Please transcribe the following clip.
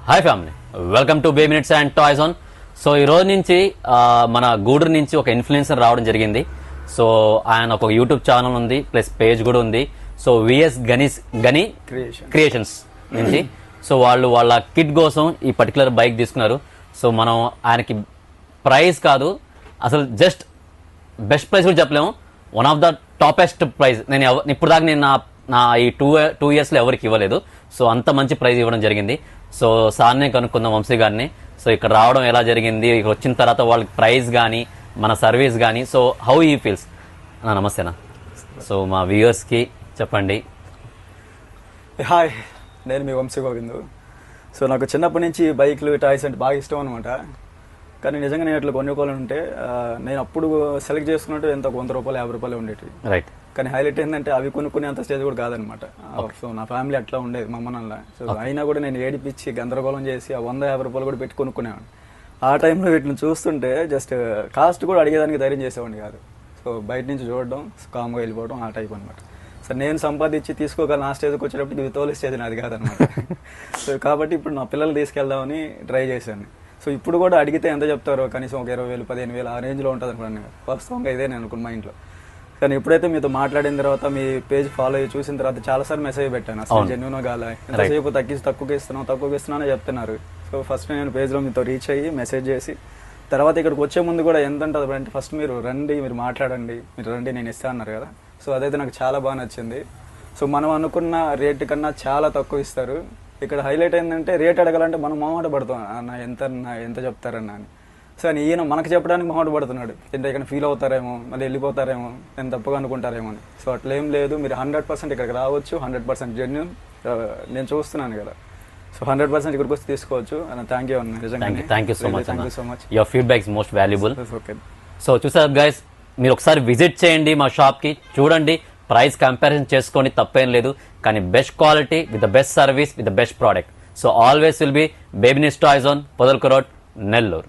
Hi family, welcome to bay minutes and toys on. So ఈ రోజు నుంచి మన గూడూరు నుంచి ఒక ఇన్ఫ్లుయెన్సర్ రావడం జరిగింది. సో ఆయన ఒక యూట్యూబ్ ఛానల్ ఉంది, ప్లస్ పేజ్ కూడా ఉంది. సో విఎస్ గని క్రియేషన్స్ నుంచి సో వాళ్ళు వాళ్ళ కిడ్ కోసం ఈ పర్టికులర్ బైక్ తీసుకున్నారు. సో మనం ఆయనకి ప్రైస్ కాదు, అసలు జస్ట్ బెస్ట్ ప్రైస్ కూడా చెప్పలేము, one of the toppest price. నేను ఇప్పుడు దాకా నేను నా ఈ టూ ఇయర్స్లో ఎవరికి ఇవ్వలేదు. సో అంత మంచి ప్రైజ్ ఇవ్వడం జరిగింది. సో సార్నే కనుక్కుందాం వంశీ గారిని. సో ఇక్కడ రావడం ఎలా జరిగింది, ఇక్కడ వచ్చిన తర్వాత వాళ్ళకి ప్రైజ్ కానీ మన సర్వీస్ కానీ, సో హౌ ఈ ఫీల్స్. నమస్తేనా. సో మా వ్యూయర్స్కి చెప్పండి. హాయ్, నేను మీ వంశీ గోవిందు. సో నాకు చిన్నప్పటి నుంచి బైక్లు టాయ్స్ అంటే బాగా ఇష్టం అనమాట. కానీ నిజంగా నేను ఇట్లా కొనుక్కోవాలంటే నేను అప్పుడు సెలెక్ట్ చేసుకున్నట్టు ఎంత ₹100 ₹50 ఉండేవి. రైట్. కానీ హైలైట్ ఏంటంటే అవి కొనుక్కునేంత స్టేజ్ కూడా కాదనమాట. సో నా ఫ్యామిలీ అట్లా ఉండేది మా అమ్మ. సో అయినా కూడా నేను ఏడిపించి గందరగోళం చేసి ఆ ₹100-50 కూడా పెట్టి కొనుక్కునేవాడిని. ఆ టైంలో వీటిని చూస్తుంటే జస్ట్ కాస్ట్ కూడా అడిగేదానికి ధైర్యం చేసేవాడిని కాదు. సో బయట నుంచి చూడడం, కామ్గా వెళ్ళిపోవడం, ఆ టైప్ అనమాట. సో నేను సంపాదించి తీసుకోగలను ఆ స్టేజ్కి వచ్చేటప్పుడు ఇది తోలే స్టేజ్ నాది కాదనమాట. సో కాబట్టి ఇప్పుడు నా పిల్లలు తీసుకెళ్దామని ట్రై చేశాను. సో ఇప్పుడు కూడా అడిగితే ఎంత చెప్తారో కనీసం ఒక 20,000 15,000 ఆ రేంజ్లో ఉంటుంది అనుకోండి. వాస్తవంగా ఇదే నేను అనుకున్న మా ఇంట్లో. కానీ ఎప్పుడైతే మీతో మాట్లాడిన తర్వాత మీ పేజ్ ఫాలో అయ్యి చూసిన తర్వాత చాలాసార్లు మెసేజ్ పెట్టాను, అసలు జెన్యూన్ కాల ఎంతసేపు తక్కువకి ఇస్తున్నాను చెప్తున్నారు. సో ఫస్ట్ నేను పేజ్లో మీతో రీచ్ అయ్యి మెసేజ్ చేసి తర్వాత ఇక్కడికి వచ్చే ముందు కూడా ఎంత ఉంటుంది అంటే ఫస్ట్ మీరు రండి, మీరు మాట్లాడండి, మీరు రండి నేను ఇస్తా అన్నారు కదా. సో అదైతే నాకు చాలా బాగా నచ్చింది. సో మనం అనుకున్న రేటు కన్నా చాలా తక్కువ ఇస్తారు. ఇక్కడ హైలైట్ ఏంటంటే రేట్ అడగాలంటే మనం మొహమాట పడతాం, ఎంత చెప్తారన్నా అని. సో ఈయన మనకు చెప్పడానికి మొహమాట పడుతున్నాడు, అంటే ఇక్కడ ఫీల్ అవుతారేమో, మళ్ళీ వెళ్ళిపోతారేమో, నేను తప్పుగా అనుకుంటారేమో అని. సో అట్లేం లేదు, మీరు 100% ఇక్కడికి రావచ్చు, 100% జెన్యూన్. నేను చూస్తున్నాను కదా. సో 100% ఇక్కడికి వచ్చి తీసుకోవచ్చు. థ్యాంక్ యూ అన్న, thank you so much. Your feedback is most valuable. Okay. So చూసారు గైస్, మీరు ఒకసారి విజిట్ చేయండి మా షాప్కి, చూడండి, ప్రైస్ కంపారిజన్ చేసుకోండి, తప్పేం లేదు. కానీ best quality with the best service with the best product. So always will be baby knits toys on, Podalakur road, Nellore.